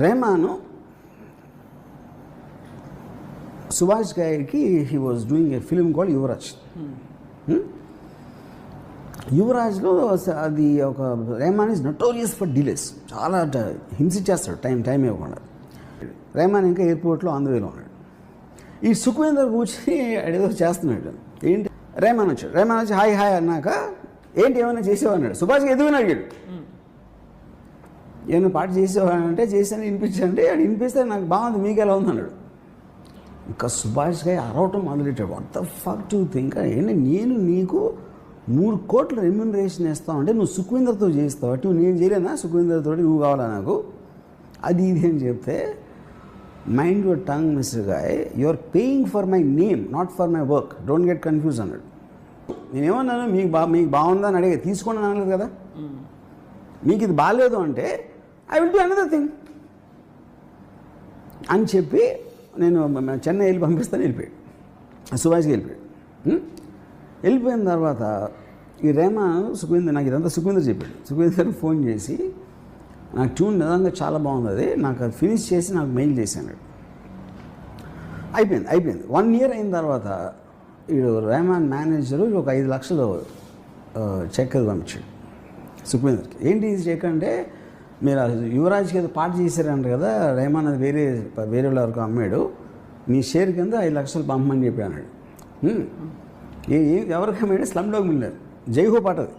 రెహమాను సుభాష్ గారికి he was doing a film called Yuvraj. యువరాజ్లో అది ఒక Rahman is notorious for delays, చాలా హింసించేస్తాడు టైం ఇవ్వకుండా. రెహమాన్ ఇంకా ఎయిర్పోర్ట్లో ఆంధ్రవేలో ఉన్నాడు. ఈ సుఖ్వీందర్ కూర్చొని ఏదో చేస్తున్నాడు. ఏంటి రెహమాన్ వచ్చి హాయ్ హాయ్ అన్నాక ఏంటి ఏమైనా చేసేవా అన్నాడు. సుభాష్కి ఎదుగుని అడిగాడు, ఏమైనా పాట చేసేవా అంటే చేశాను వినిపించండి. అది వినిపిస్తే నాకు బాగుంది, మీకు ఎలా ఉంది అన్నాడు. ఇంకా సుభాష్ గారు అరవటం మొదలెట్టాడు. What the fuck to think, ఏంటి నేను నీకు 3 కోట్ల రెమ్యూనరేషన్ ఇస్తావు అంటే నువ్వు సుఖ్వీందర్తో చేస్తావు, అటు నేను చేయలేనా సుఖ్వీందర్తో, నువ్వు కావాలా నాకు, అది ఇది అని చెప్తే mind your tongue mister guy, you are paying for my name not for my work, don't get confuse అన్నాడు. నేనేమన్నాను, మీకు బాగుందని అడిగే తీసుకోండి అనలేదు కదా, మీకు ఇది బాగాలేదు అంటే I will do another thing అని చెప్పి నేను చెన్నై వెళ్ళి పంపిస్తాను. వెళ్ళిపోయాడు సుభాష్కి, వెళ్ళిపోయిన తర్వాత ఈ రెహమాన్ సుఖ్వీందర్, నాకు ఇదంతా సుఖ్వీందర్ చెప్పాడు. సుఖ్వీందర్కి ఫోన్ చేసి నాకు ట్యూన్ నిజంగా చాలా బాగుంది, అది నాకు అది ఫినిష్ చేసి నాకు మెయిల్ చేశాను. అయిపోయింది 1 ఇయర్ అయిన తర్వాత వీడు రెహమాన్ మేనేజరు ఒక 5 లక్షలు చెక్ అది పంపించాడు సుఖ్వీందర్కి. ఏంటి ఇది చెక్ అంటే, మీరు యువరాజ్కి ఏదో పాట చేశారంట కదా, రెహమాన్ అది వేరే వరకు అమ్మాడు, మీ షేర్ కింద 5 లక్షలు పంపమని చెప్పి అన్నాడు. ఎవరికి అమ్మాడు? స్లమ్ డాగ్ మిలియనర్, జై హో పాట అది.